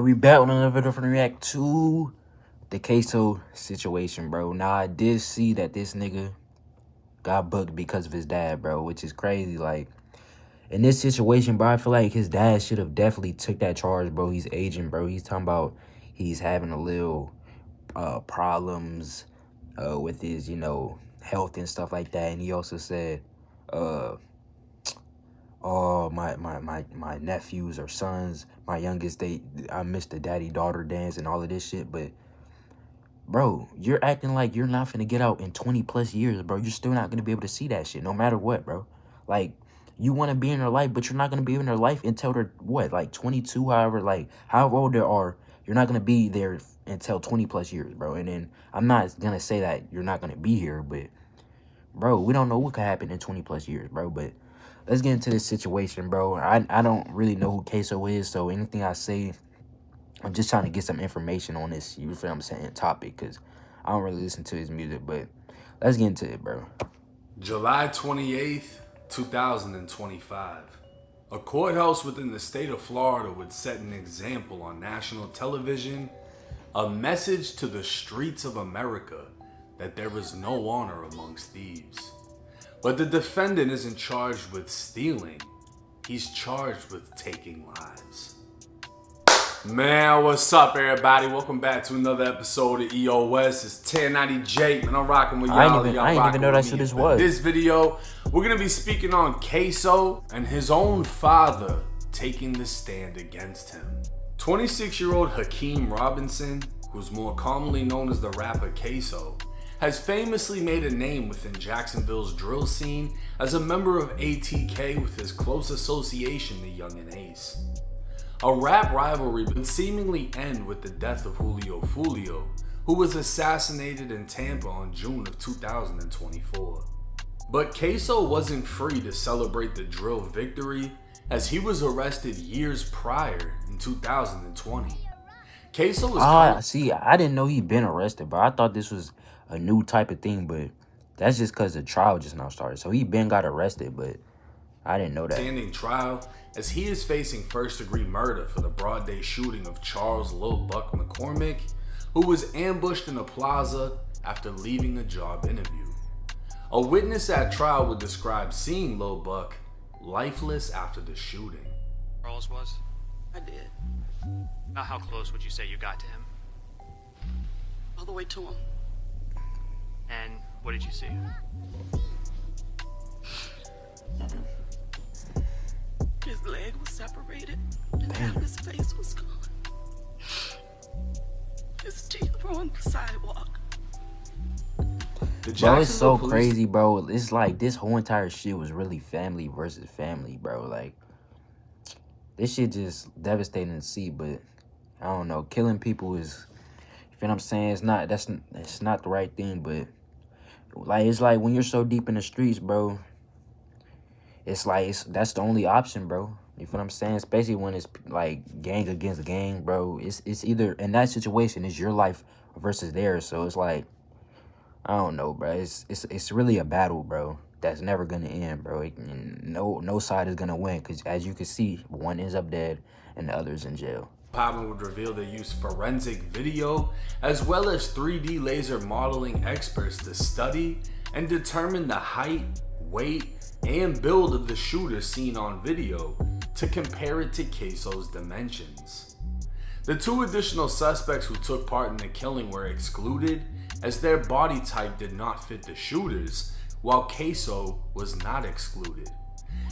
We back with another video from the react to the Ksoo situation, bro. Now, I did see that this nigga got booked because of his dad, bro, which is crazy. Like, in this situation, bro, I feel like his dad should have definitely took that charge, bro. He's aging, bro. He's talking about he's having a little problems with his, health and stuff like that. And he also said, oh, my nephews or sons, my youngest, I missed the daddy-daughter dance and all of this shit. But, bro, you're acting like you're not finna get out in 20+ years, bro. You're still not gonna be able to see that shit, no matter what, bro. Like, you want to be in their life, but you're not gonna be in their life until they're, what, like 22, however old they are. You're not gonna be there until 20+ years, bro. And then, I'm not gonna say that you're not gonna be here, but, bro, we don't know what could happen in 20+ years, bro. But let's get into this situation, bro. I don't really know who Ksoo is, so anything I say, I'm just trying to get some information on this, you feel what I'm saying, topic, because I don't really listen to his music, but let's get into it, bro. July 28th, 2025. A courthouse within the state of Florida would set an example on national television, a message to the streets of America that there is no honor amongst thieves. But the defendant isn't charged with stealing, he's charged with taking lives. Man, what's up, everybody? Welcome back to another episode of EOS. It's 1090J, man. I'm rocking with y'all. I didn't even know that's what this was. This video, we're gonna be speaking on Ksoo and his own father taking the stand against him. 26-year-old Hakeem Robinson, who's more commonly known as the rapper Ksoo, has famously made a name within Jacksonville's drill scene as a member of ATK with his close association to Young and Ace. A rap rivalry would seemingly end with the death of Julio Fulio, who was assassinated in Tampa on June of 2024. But Ksoo wasn't free to celebrate the drill victory, as he was arrested years prior in 2020. Ksoo was see, I didn't know he'd been arrested, but I thought this was a new type of thing, but that's just because the trial just now started. So he been got arrested, but I didn't know that. Standing trial, as he is facing first-degree murder for the broad day shooting of Charles Lil Buck McCormick, who was ambushed in a plaza after leaving a job interview. A witness at trial would describe seeing Lil Buck lifeless after the shooting. Charles was? I did. Now, how close would you say you got to him? All the way to him. And what did you see? His leg was separated, and half his face was gone. His teeth were on the sidewalk. Bro, it's so crazy, bro. It's like this whole entire shit was really family versus family, bro. Like, this shit just devastating to see, but I don't know. Killing people is, you feel what I'm saying? It's not the right thing, but like, it's like when you're so deep in the streets, bro, it's like that's the only option, bro. You feel what I'm saying? Especially when it's like gang against gang, bro. It's either, in that situation, it's your life versus theirs. So it's like, I don't know, bro. It's really a battle, bro, that's never gonna end, bro. No side is gonna win, because as you can see, one ends up dead and the other's in jail. Department would reveal they used forensic video as well as 3D laser modeling experts to study and determine the height, weight, and build of the shooter seen on video to compare it to Ksoo's dimensions. The two additional suspects who took part in the killing were excluded, as their body type did not fit the shooters, while Ksoo was not excluded.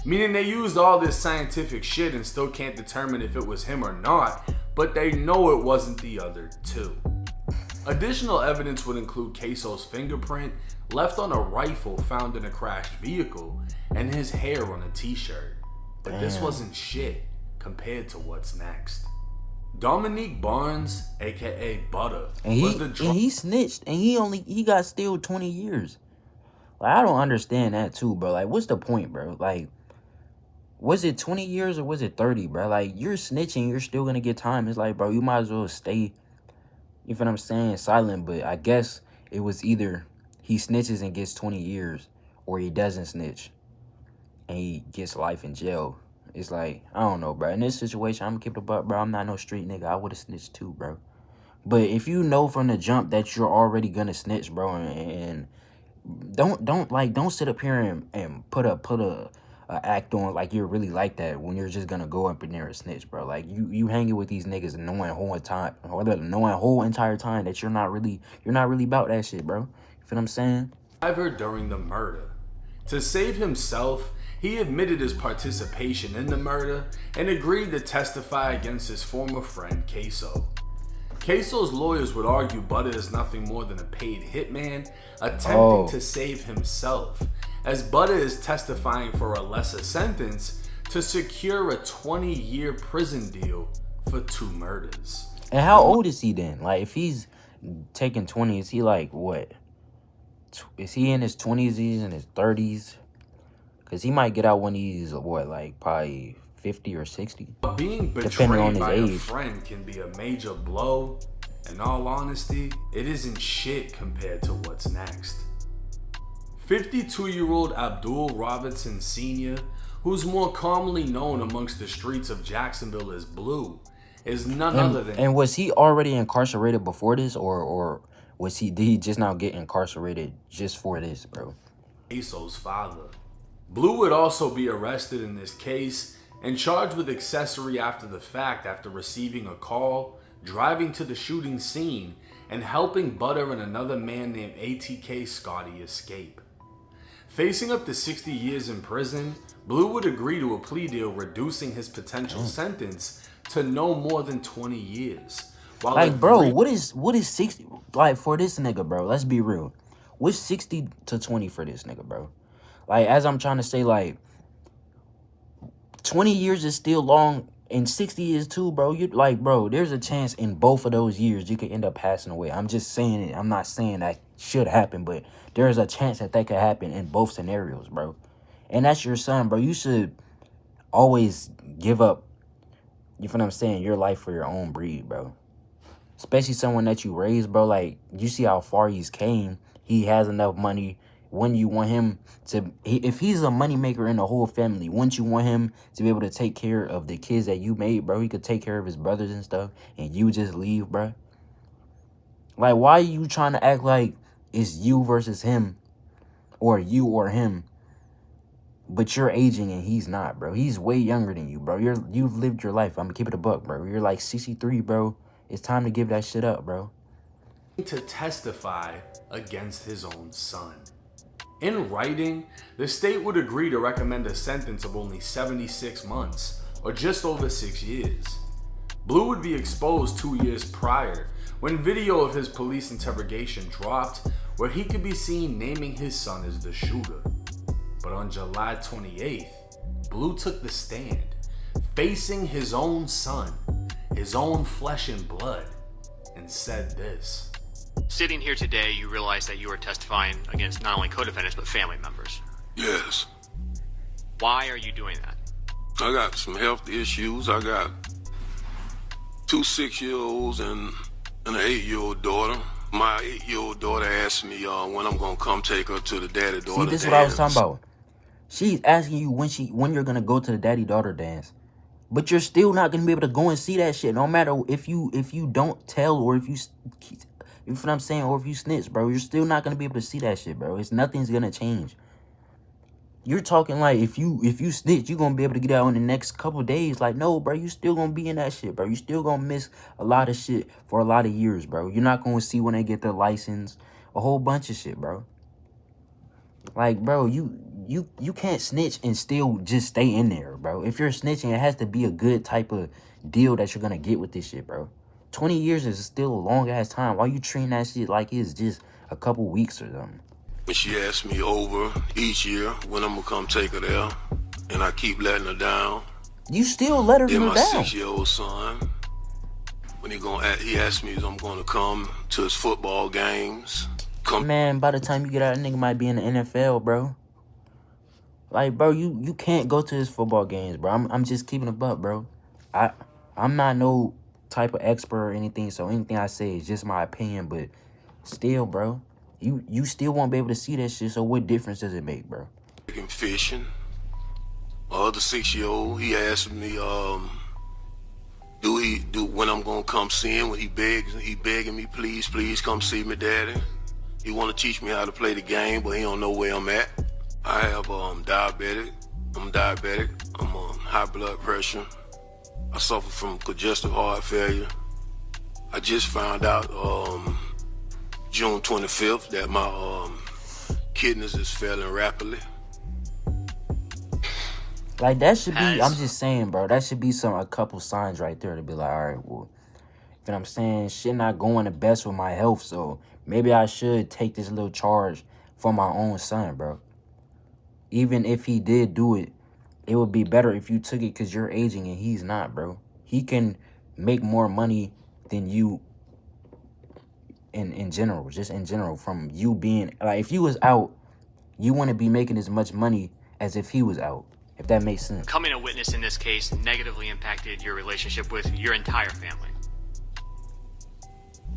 Meaning they used all this scientific shit and still can't determine if it was him or not, but they know it wasn't the other two. Additional evidence would include Ksoo's fingerprint left on a rifle found in a crashed vehicle and his hair on a t-shirt. But this wasn't shit compared to what's next. Dominique Barnes, aka Butter, and he snitched, and he got still 20 years. Like, I don't understand that too, bro. Like, what's the point, bro? Like, was it 20 years or was it 30, bro? Like, you're snitching, you're still gonna get time. It's like, bro, you might as well stay, you feel what I'm saying, silent. But I guess it was either he snitches and gets 20 years, or he doesn't snitch and he gets life in jail. it's like, I don't know, bro. In this situation, I'm gonna keep it a buck, bro. I'm not no street nigga. I would have snitched too, bro. But if you know from the jump that you're already gonna snitch, bro, and don't sit up here and put a act on like you're really like that when you're just gonna go up in there and snitch, bro. Like you hanging with these niggas and knowing whole entire time that you're not really about that shit, bro. You feel what I'm saying? During the murder. To save himself, he admitted his participation in the murder and agreed to testify against his former friend Ksoo. Ksoo's lawyers would argue Butter is nothing more than a paid hitman attempting to save himself, as Butter is testifying for a lesser sentence to secure a 20-year prison deal for 2 murders. And how old is he then? Like, if he's taking 20, is he like what? Is he in his 20s? He's in his 30s? Because he might get out when he's, what, like probably 50 or 60. Being betrayed by a friend can be a major blow. In all honesty, it isn't shit compared to what's next. 52-year-old Abdul Robinson Sr., who's more commonly known amongst the streets of Jacksonville as Blue, is none other than... And was he already incarcerated before this, or did he just now get incarcerated just for this, bro? Ksoo's father. Blue would also be arrested in this case and charged with accessory after the fact after receiving a call, driving to the shooting scene, and helping Butter and another man named ATK Scotty escape. Facing up to 60 years in prison, Blue would agree to a plea deal reducing his potential sentence to no more than 20 years. Like, bro, what is 60, like, for this nigga, bro? Let's be real. What's 60 to 20 for this nigga, bro? Like, as I'm trying to say, like, 20 years is still long, and 60 years too, bro. You like, bro, there's a chance in both of those years you could end up passing away. I'm just saying it. I'm not saying that should happen, but there's a chance that could happen in both scenarios, bro. And that's your son, bro. You should always give up, you feel what I'm saying, your life for your own breed, bro. Especially someone that you raised, bro. Like, you see how far he's came. He has enough money. When you want him to, if he's a moneymaker in the whole family, wouldn't you want him to be able to take care of the kids that you made, bro? He could take care of his brothers and stuff, and you just leave, bro. Like, why are you trying to act like it's you versus him, or you or him, but you're aging and he's not, bro? He's way younger than you, bro. You've lived your life. I'm gonna keep it a buck, bro. You're like 63, bro. It's time to give that shit up, bro. To testify against his own son. In writing, the state would agree to recommend a sentence of only 76 months, or just over 6 years. Blue would be exposed 2 years prior, when video of his police interrogation dropped, where he could be seen naming his son as the shooter. But on July 28th, Blue took the stand, facing his own son, his own flesh and blood, and said this. Sitting here today, you realize that you are testifying against not only co-defendants, but family members. Yes. Why are you doing that? I got some health issues. I got 2 6-year-olds and an 8-year-old daughter. My 8-year-old daughter asked me when I'm going to come take her to the daddy-daughter dance. See, this is what I was talking about. She's asking you when you're going to go to the daddy-daughter dance. But you're still not going to be able to go and see that shit, no matter if you don't tell, or if you know what I'm saying, or if you snitch, bro. You're still not going to be able to see that shit, bro. Nothing's going to change. You're talking like if you snitch, you're going to be able to get out in the next couple days. Like, no, bro, you still going to be in that shit, bro. You still going to miss a lot of shit for a lot of years, bro. You're not going to see when they get their license, a whole bunch of shit, bro. Like, bro, you can't snitch and still just stay in there, bro. If you're snitching, it has to be a good type of deal that you're going to get with this shit, bro. 20 years is still a long-ass time. Why you treating that shit like it's just a couple weeks or something? She asked me over each year when I'm going to come take her there, and I keep letting her down. You still let her then down? My 6-year-old son, when he asked me if I'm going to come to his football games. Man, by the time you get out, that nigga might be in the NFL, bro. Like, bro, you can't go to his football games, bro. I'm just keeping it up, bro. I'm not no type of expert or anything, so anything I say is just my opinion, but still, bro, you still won't be able to see that shit, so what difference does it make, bro? Fishing, My other 6-year-old, he asked me, when I'm gonna come see him, when he begging me, please come see me, daddy. He wanna teach me how to play the game, but he don't know where I'm at. I have diabetic. I'm diabetic. I'm on high blood pressure. I suffer from congestive heart failure. I just found out June 25th that my kidneys is failing rapidly. Like, that should be, I'm just saying, bro, that should be a couple signs right there to be like, all right, well, you know what I'm saying? Shit not going the best with my health, so maybe I should take this little charge for my own son, bro. Even if he did do it, it would be better if you took it because you're aging and he's not, bro. He can make more money than you in general, just in general, from you being, like, if you was out, you want to be making as much money as if he was out, if that makes sense. Becoming a witness in this case negatively impacted your relationship with your entire family.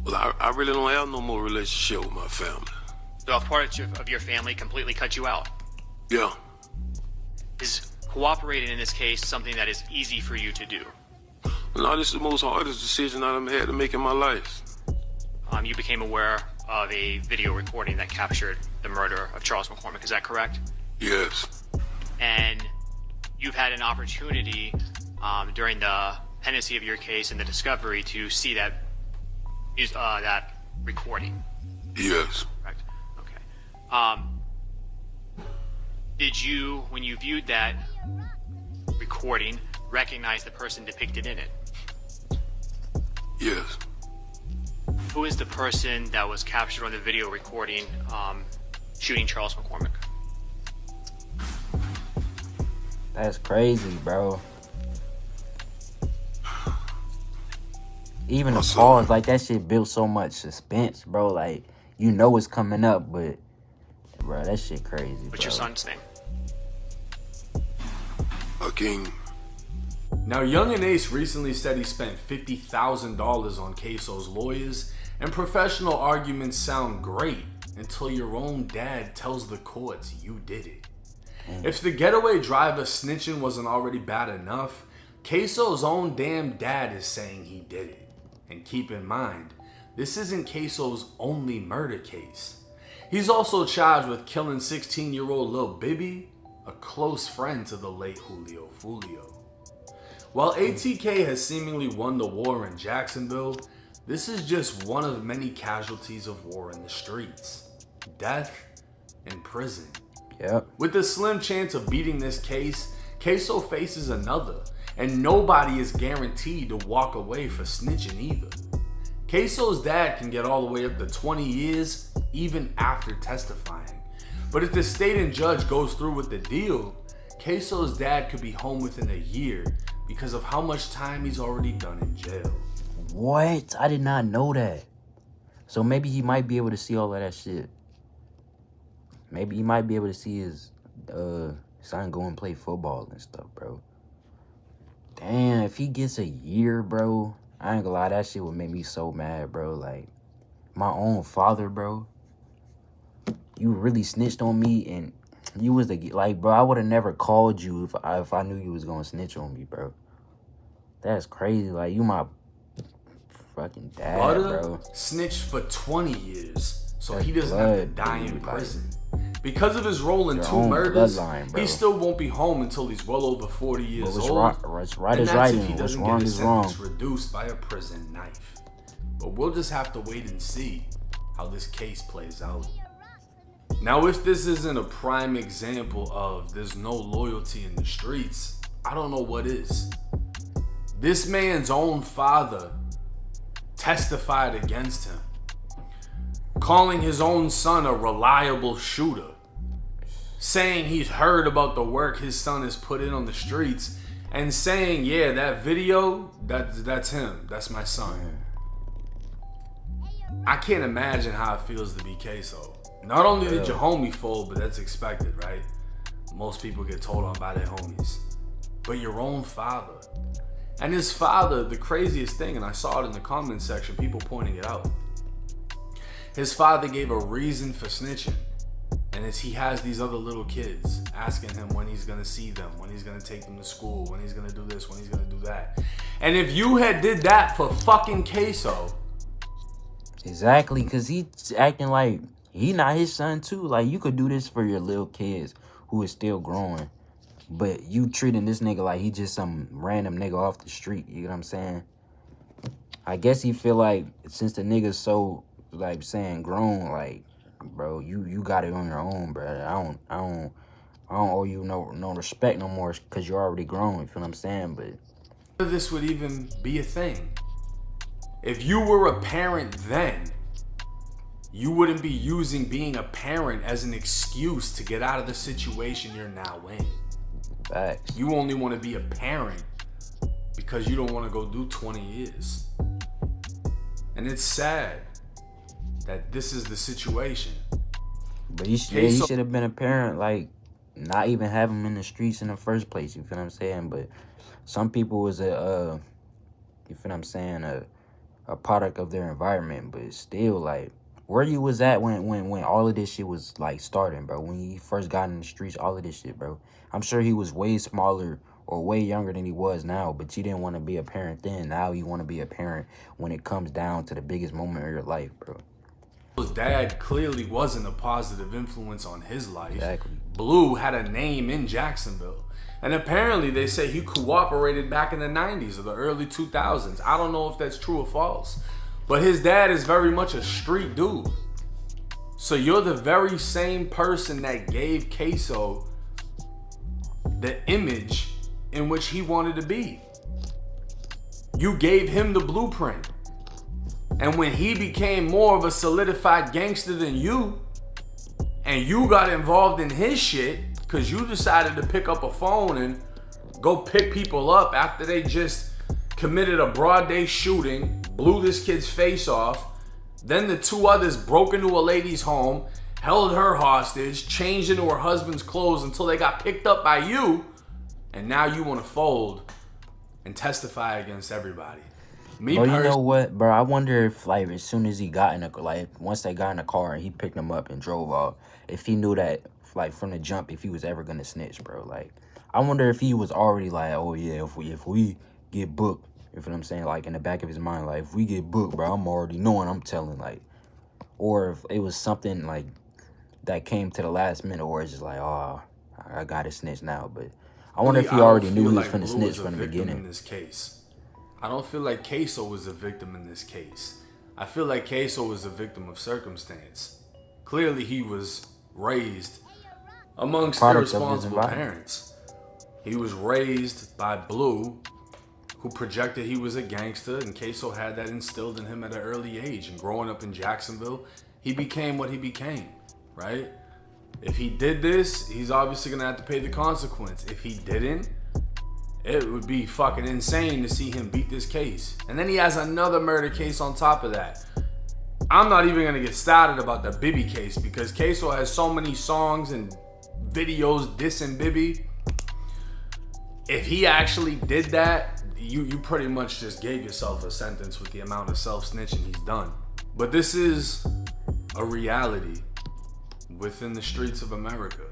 Well, I really don't have no more relationship with my family. So a part of your family completely cut you out. Yeah. Is cooperating in this case something that is easy for you to do? No, this is the most hardest decision I've had to make in my life. You became aware of a video recording that captured the murder of Charles McCormick, is that correct? Yes. And you've had an opportunity during the pendency of your case and the discovery to see that recording. Yes. Correct. Okay. Did you, when you viewed that recording, recognize the person depicted in it? Yes. Who is the person that was captured on the video recording shooting Charles McCormick? That's crazy, bro. Even the pause, like, that shit built so much suspense, bro. Like, you know it's coming up, but, bro, that shit crazy, bro. What's your son's name? Hakeem. Now, Young and Ace recently said he spent $50,000 on Ksoo's lawyers, and professional arguments sound great until your own dad tells the courts you did it. If the getaway driver snitching wasn't already bad enough, Ksoo's own damn dad is saying he did it. And keep in mind, this isn't Ksoo's only murder case. He's also charged with killing 16-year-old Lil Bibby, a close friend to the late Julio Fulio. While ATK has seemingly won the war in Jacksonville, this is just one of many casualties of war in the streets. Death and prison. Yep. With the slim chance of beating this case, Ksoo faces another, and nobody is guaranteed to walk away for snitching either. Ksoo's dad can get all the way up to 20 years even after testifying. But if the state and judge goes through with the deal, Ksoo's dad could be home within a year because of how much time he's already done in jail. What? I did not know that. So maybe he might be able to see all of that shit. Maybe he might be able to see his son go and play football and stuff, bro. Damn, if he gets a year, bro, I ain't gonna lie, that shit would make me so mad, bro. Like, my own father, bro. You really snitched on me, and you was the, like, bro, I would have never called you if I knew you was gonna snitch on me, bro. That's crazy. Like, you my fucking dad, bro. Snitched for 20 years, so That's he doesn't have to blood, die in dude, prison. Because of his role in Your 2 own murders, bloodline, bro. he still won't be home until he's well over 40 years What's old. what's right and is that's right, if he and what's doesn't wrong get his is wrong. sentence reduced by a prison knife. But we'll just have to wait and see how this case plays out. Now, if this isn't a prime example of there's no loyalty in the streets, I don't know what is. This man's own father testified against him, calling his own son a reliable shooter, saying he's heard about the work his son has put in on the streets, and saying, yeah, that video, that's him, that's my son. I can't imagine how it feels to be Ksoo. Not only did your homie fold, but that's expected, right? Most people get told on by their homies. But your own father. And his father, the craziest thing, and I saw it in the comment section, people pointing it out. His father gave a reason for snitching. And he has these other little kids asking him when he's gonna see them, when he's gonna take them to school, when he's gonna do this, when he's gonna do that. And if you had did that for fucking Ksoo. Exactly, because he's acting like he not his son too. Like, you could do this for your little kids who is still growing. But you treating this nigga like he just some random nigga off the street. You know what I'm saying? I guess he feel like since the nigga's so, like, saying grown, like, bro, you got it on your own, bro. I don't owe you no respect no more because you're already grown. You feel what I'm saying? But this would even be a thing. If you were a parent then, you wouldn't be using being a parent as an excuse to get out of the situation you're now in. Facts. You only want to be a parent because you don't want to go do 20 years. And it's sad that this is the situation. But he should have been a parent, like, not even have him in the streets in the first place. You feel what I'm saying? But some people was you feel what I'm saying, a product of their environment. But still, like, where you was at when all of this shit was, like, starting, bro. When he first got in the streets, all of this shit, bro. I'm sure he was way smaller or way younger than he was now, but you didn't want to be a parent then. Now you want to be a parent when it comes down to the biggest moment of your life, bro. His dad clearly wasn't a positive influence on his life. Exactly. Blue had a name in Jacksonville. And apparently they say he cooperated back in the 90s or the early 2000s. I don't know if that's true or false. But his dad is very much a street dude. So you're the very same person that gave Ksoo the image in which he wanted to be. You gave him the blueprint. And when he became more of a solidified gangster than you, and you got involved in his shit because you decided to pick up a phone and go pick people up after they just committed a broad day shooting, blew this kid's face off, then the two others broke into a lady's home, held her hostage, changed into her husband's clothes until they got picked up by you, and now you want to fold and testify against everybody. Bro, you know what, bro? I wonder if, like, as soon as he got in once they got in the car and he picked him up and drove off, if he knew that, like, from the jump, if he was ever gonna snitch, bro. Like, I wonder if he was already like, oh yeah, if we get booked, you feel what I'm saying? Like, in the back of his mind, like, if we get booked, bro, I'm already knowing I'm telling, like, or if it was something like that came to the last minute, or it's just like, oh, I gotta snitch now. But I wonder if he already knew he was finna snitch from the beginning. In this case, I don't feel like Ksoo was a victim in this case. I feel like Ksoo was a victim of circumstance. Clearly, he was raised amongst irresponsible parents. He was raised by Blue, who projected he was a gangster, and Ksoo had that instilled in him at an early age. And growing up in Jacksonville, he became what he became, right? If he did this, he's obviously gonna have to pay the consequence. If he didn't, it would be fucking insane to see him beat this case. And then he has another murder case on top of that. I'm not even gonna get started about the Bibby case because Ksoo has so many songs and videos dissing Bibby. If he actually did that, you pretty much just gave yourself a sentence with the amount of self-snitching he's done. But this is a reality within the streets of America.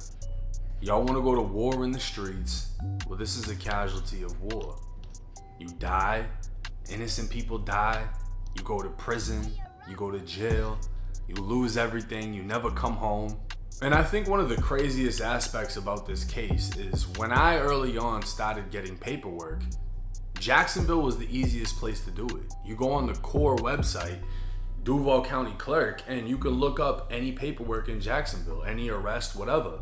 Y'all want to go to war in the streets? Well, this is a casualty of war. You die, innocent people die, you go to prison, you go to jail, you lose everything, you never come home. And I think one of the craziest aspects about this case is when I early on started getting paperwork, Jacksonville was the easiest place to do it. You go on the core website, Duval County Clerk, and you can look up any paperwork in Jacksonville, any arrest, whatever.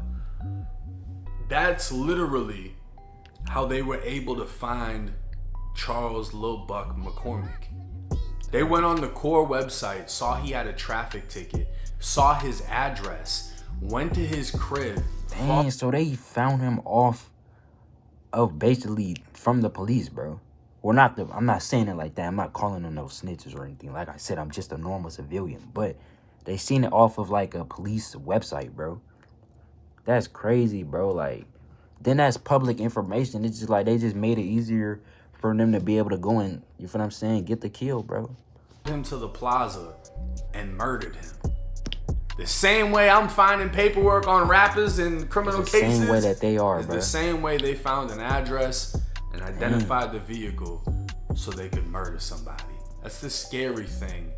That's literally how they were able to find Charles Lil Buck McCormick. They went on the core website, saw he had a traffic ticket, saw his address, went to his crib. Dang, so they found him off of basically from the police, bro. Well, I'm not saying it like that. I'm not calling them no snitches or anything. Like I said, I'm just a normal civilian. But they seen it off of like a police website, bro. That's crazy, bro. Like, then that's public information. It's just like they just made it easier for them to be able to go and, you feel what I'm saying, get the kill, bro. Him to the plaza and murdered him. The same way I'm finding paperwork on rappers and criminal It's the cases. same way that they are, It's bro. the same way they found an address and identified the vehicle so they could murder somebody. That's the scary thing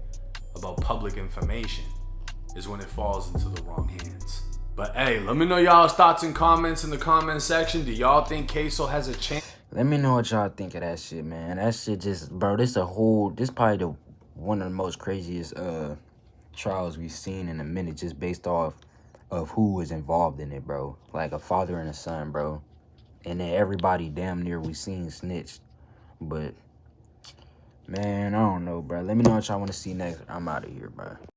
about public information, is when it falls into the wrong hands. But hey, let me know y'all's thoughts and comments in the comment section. Do y'all think Ksoo has a chance? Let me know what y'all think of that shit, man. That shit just, bro, this probably one of the most craziest trials we've seen in a minute, just based off of who was involved in it, bro. Like a father and a son, bro. And then everybody damn near we seen snitched. But man, I don't know, bro. Let me know what y'all want to see next. I'm out of here, bro.